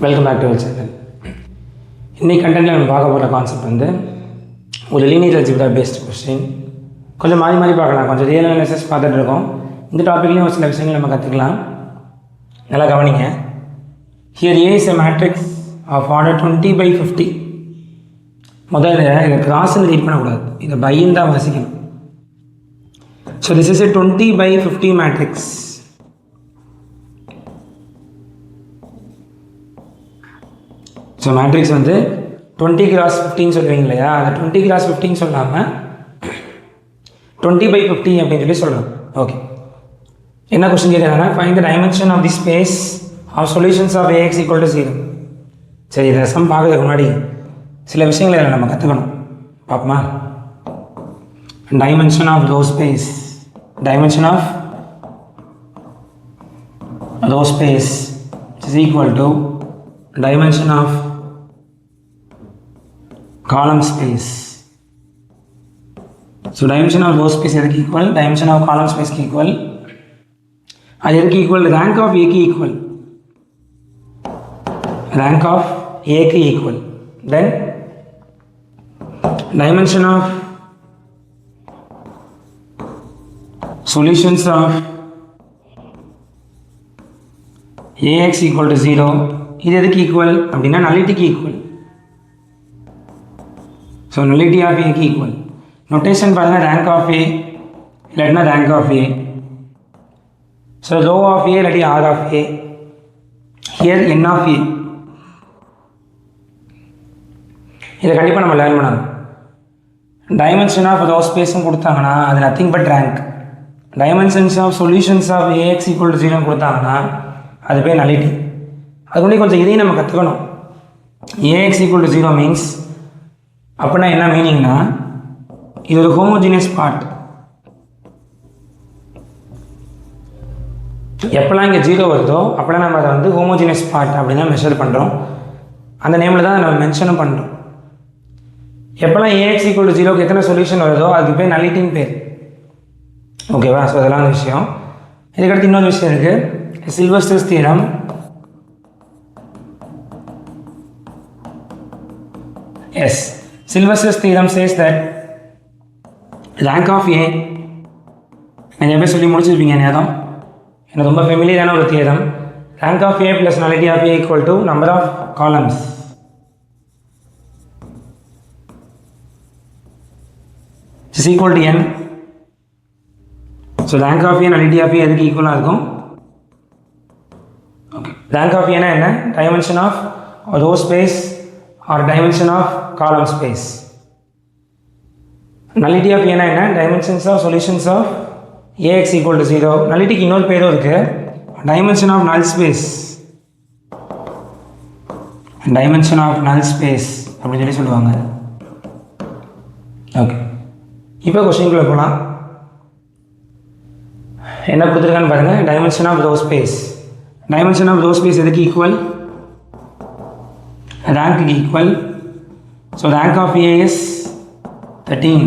Welcome back to our channel. இன்றைக்கி கண்டென்ட்டில் நம்ம பார்க்க போகிற கான்செப்ட் வந்து ஒரு லீனியர் அல்ஜிப்ரா பேஸ்டு கொஸ்டின். கொஞ்சம் மாறி பார்க்கலாம், கொஞ்சம் ரியல் அனாலிசிஸ் பார்த்துட்டு இருக்கோம். இந்த டாப்பிக்லேயும் ஒரு சில விஷயங்கள் நம்ம கற்றுக்கலாம். நல்லா கவனிங்க. Here A is a matrix of order 20/50. முதல்ல இதை கிராஸ்ன்னு ரீட் பண்ணக்கூடாது, இதை பைன்னு தான் வாசிக்கணும். So this is a 20/50 matrix. So matrix வந்து 20x15 சொல்லுவீங்க இல்லையா, அதை 20x15 சொல்லாமல் 20/50 அப்படின்னு சொல்லி சொல்கிறோம். ஓகே, என்ன கொஸ்டின் கேட்குறாங்கன்னா, find the dimension of the space of solutions of AX = 0. சரி, இதை சம் பார்க்கறதுக்கு முன்னாடி சில விஷயங்களை இதில் நம்ம கற்றுக்கணும். பார்ப்போமா? Dimension of row space, dimension of row space is equal to dimension of column space. So dimension of row space எதுக்கு equal, dimension of column space க்கு equal. அது எதுக்கு equal, rank of A க்கு equal, rank of A க்கு equal. Then dimension of solutions of AX = 0. இது எதுக்கு equal அப்படின்னா நலிட்டிக்கு ஈக்குவல். ஸோ நலிட்டி ஆஃப் ஏக்கு ஈக்குவல். நொட்டேஷன் பாருங்கள், ரேங்க் ஆஃப் ஏ இல்லாட்டினா rank of A. So row of A இல்லாட்டி R of A. Here N of A. இதை கண்டிப்பாக நம்ம லேர்ன் பண்ணணும். டைமென்ஷன் ஆஃப் ரோ ஸ்பேஸும் கொடுத்தாங்கன்னா அது nothing but rank. Dimensions of solutions of AX = 0 கொடுத்தாங்கன்னா அது பேர் நலிட்டி. அதுக்குள்ளே கொஞ்சம் இதையும் நம்ம கற்றுக்கணும். AX = 0 மீன்ஸ் அப்படின்னா என்ன மீனிங்னா, இது ஒரு ஹோமோஜினியஸ் பார்ட். எப்போல்லாம் இங்கே 0 வருதோ அப்போலாம் நம்ம அதை வந்து ஹோமோஜினியஸ் பார்ட் அப்படின்னு தான் மெஷர் பண்ணுறோம். அந்த நேமில் தான் நம்ம மென்ஷனும் பண்ணுறோம். எப்போல்லாம் AX = 0க்கு எத்தனை சொல்யூஷன் வருதோ அதுக்கு பேர் நலிட்டின்னு பேர். ஓகேவா? ஸோ அதெல்லாம் ஒரு விஷயம். இதுக்கடுத்து இன்னொரு விஷயம் இருக்குது, சில்வஸ்டர்ஸ் theorem. Yes, Sylvester's theorem says that rank of A, நிறைய பேர் சொல்லி முடிச்சிருப்பீங்க நேரம், எனக்கு ரொம்ப ஃபெமிலியரான ஒரு theorem. rank of A plus nullity of A equal to number of columns. is equal to n. So rank of A nullity of A எதுக்கு ஈக்குவலாக இருக்கும்? ஓகே, rank of A என்ன? dimension of row space or dimension of column space. nullity of A என்ன? dimensions of solutions of AX = 0. நலிட்டிக்கு இன்னொரு பேரும் இருக்குது, dimension of null space, dimension of null space அப்படின்னு சொல்லி சொல்லுவாங்க. ஓகே, இப்போ கொஸ்டின்குள்ளே போகலாம். என்ன கொடுத்துருக்கான்னு பாருங்கள். dimension of row space, dimension of row space எதுக்கு equal, rank equal. So rank of A is 13.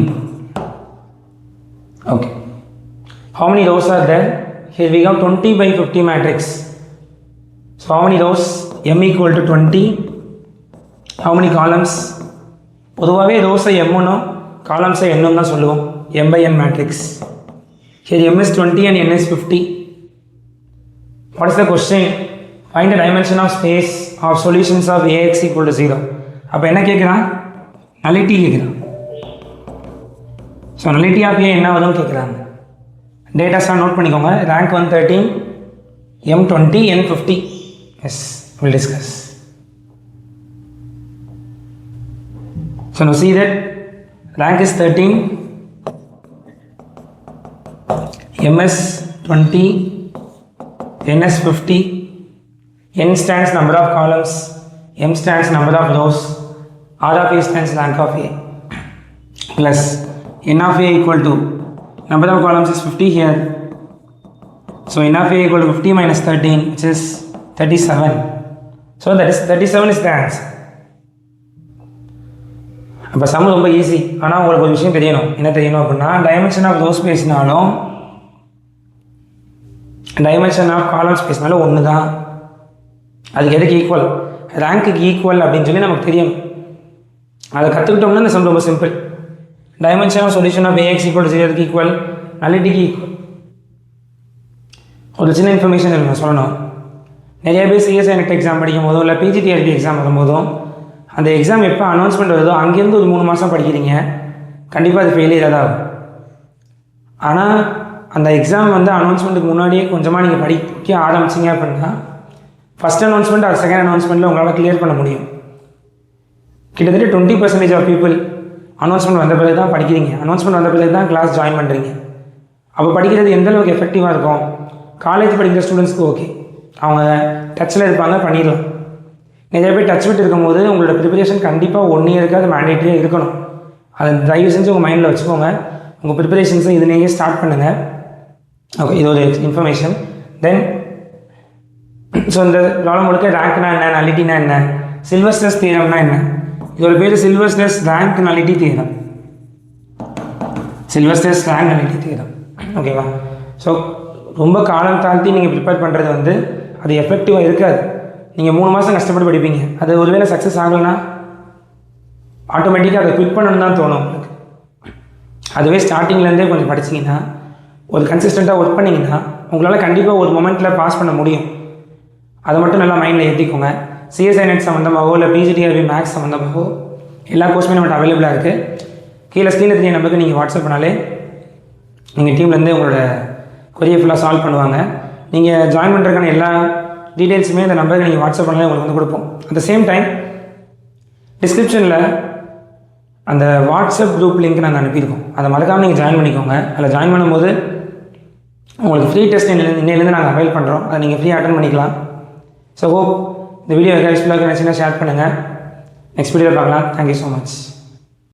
Okay, how many rows are there? Here we have 20/50 matrix. So how many rows? M = 20. How many columns? பொதுவாகவே ரோஸை M1 காலம்ஸை N தான் சொல்லுவோம், M/N matrix. Here M is 20 and N is 50. What is the question? Find the dimension of space of solutions of AX = 0. அப்போ என்ன கேட்குறான்? நலிட்டி கேட்குறான். So nullity of ஏ என்ன வரும்னு கேட்குறாங்க. டேட்டாஸாக நோட் பண்ணிக்கோங்க. Rank 113, M 20, N 50. Yes, will discuss. So now see that rank is 13, M is 20, N is 50. N stands number of columns, M stands number of rows, R of A stands rank of A, plus N of A equal to number of columns is 50 here. So N of A equal to 50 minus 13, which is 37. So that is 37 is the answer. அப்போ sum ரொம்ப easy. ஆனால் உங்களுக்கு ஒரு விஷயம் தெரியணும். என்ன தெரியணும் அப்படின்னா, டைமென்ஷன் ஆஃப் ரோ ஸ்பேஸ்னாலும் டைமென்ஷன் ஆஃப் காலம் ஸ்பேஸ்னாலும் ஒன்று தான். அதுக்கு எதுக்கு ஈக்குவல்? ரேங்க்குக்கு ஈக்குவல் அப்படின்னு சொல்லி நமக்கு தெரியணும். அதை கற்றுக்கிட்டோம்னா இந்த சம் ரொம்ப simple. Dimension of solution of AX = 0 equal, நல்லிட்டிக்கு ஈக்குவல். ஒரு சின்ன இன்ஃபர்மேஷன் எனக்கு சொல்லணும். நிறைய பேர் சிஎஸ்ஐ நெட் எக்ஸாம் படிக்கும் போதும் இல்லை பிஜிடிஆர்பி எக்ஸாம் வரும்போதும் அந்த எக்ஸாம் எப்போ அனௌன்ஸ்மெண்ட் வருதோ அங்கேருந்து ஒரு 3 மாதம் படிக்கிறீங்க, கண்டிப்பாக அது ஃபெயிலியராக தான் ஆகும். ஆனால் அந்த எக்ஸாம் வந்து அனௌன்ஸ்மெண்ட்டுக்கு முன்னாடியே கொஞ்சமாக நீங்கள் படிக்க ஆரம்பிச்சிங்க அப்படின்னா ஃபஸ்ட் அனௌன்ஸ்மெண்ட் அது செகண்ட் அனௌன்ஸ்மெண்ட்டில் உங்களால் கிளியர் பண்ண முடியும். கிட்டத்தட்ட 20% ஆஃப் பீப்புள் அனௌன்ஸ்மெண்ட் வந்த பிறகு தான் படிக்கிறீங்க, அனௌன்ஸ்மெண்ட் வந்த பிறகு தான் கிளாஸ் ஜாயின் பண்ணுறீங்க. அப்போ படிக்கிறது எந்தளவுக்கு எஃபெக்டிவாக இருக்கும்? காலேஜ் படிக்கிற ஸ்டூடெண்ட்ஸ்க்கு ஓகே, அவங்க டச்சில் இருப்பாங்க, பண்ணிடலாம். நிறைய பேர் டச் விட்டு இருக்கும்போது உங்களோட ப்ரிப்பரேஷன் கண்டிப்பாக 1 இயருக்கு அது மேண்டேட்டரியாக இருக்கணும். அதை தயவு செஞ்சு உங்கள் மைண்டில் வச்சுக்கோங்க. உங்கள் ப்ரிப்பரேஷன்ஸை இதுலேயே ஸ்டார்ட் பண்ணுங்கள். ஓகே, இது ஒரு இன்ஃபர்மேஷன். தென் ஸோ இந்த ப்ராப்ளம் முழுக்க ரேங்க்னா என்ன, நல்லிட்டினா என்ன, சில்வஸ்டர்ஸ் தியரம்னா என்ன? இதோட பேர் Sylvester's rank nullity theorem. Sylvester's rank nullity theorem. ஓகேவா? ஸோ ரொம்ப காலம் தாழ்த்தி நீங்கள் ப்ரிப்பேர் பண்ணுறது வந்து அது எஃபெக்டிவாக இருக்காது. நீங்கள் 3 மாதம் கஷ்டப்பட்டு படிப்பீங்க, அது ஒருவேளை சக்ஸஸ் ஆகலைன்னா ஆட்டோமேட்டிக்காக அதை குவிட் பண்ணணும்னு தான் தோணும் உங்களுக்கு. அதுவே ஸ்டார்டிங்லேருந்தே கொஞ்சம் படிச்சிங்கன்னா, ஒரு கன்சிஸ்டண்ட்டாக ஒர்க் பண்ணிங்கன்னா உங்களால் கண்டிப்பாக ஒரு மொமெண்ட்டில் பாஸ் பண்ண முடியும். அதை மட்டும் நல்லா மைண்டில் ஏற்றிக்கோங்க. சிஎஸ்ஐ நெட் சம்மந்தமாகவோ இல்லை பிஜிடிஆர்பி மேக்ஸ் சம்மந்தமாகவோ எல்லா கோர்ஸுமே நம்மகிட்ட அவைலபிளாக இருக்குது. கீழே ஸ்க்ரீனில் தெரிய நம்பருக்கு நீங்கள் வாட்ஸ்அப் பண்ணாலே நீங்கள் டீம்லேருந்து உங்களோட கொரியை ஃபுல்லாக சால்வ் பண்ணுவாங்க. நீங்கள் ஜாயின் பண்ணுறதுக்கான எல்லா டீட்டெயில்ஸுமே இந்த நம்பருக்கு நீங்கள் வாட்ஸ்அப் பண்ணாலே உங்களுக்கு வந்து கொடுப்போம். அட் த சேம் டைம் டிஸ்கிரிப்ஷனில் அந்த வாட்ஸ்அப் குரூப் லிங்க் நாங்கள் அனுப்பியிருக்கோம், அதை மறக்காமல் நீங்கள் ஜாயின் பண்ணிக்கோங்க. அதில் ஜாயின் பண்ணும்போது உங்களுக்கு ஃப்ரீ டெஸ்ட் இன்னையிலேருந்து நாங்கள் அவைல் பண்ணுறோம், அதை நீங்கள் ஃப்ரீ அட்டன் பண்ணிக்கலாம். ஸோ ஹோப் இந்த வீடியோ யூஸ்ஃபுல்லாக நினச்சின்னா ஷேர் பண்ணுங்கள். நெக்ஸ்ட் வீடியோவில் பார்க்கலாம். Thank you so much.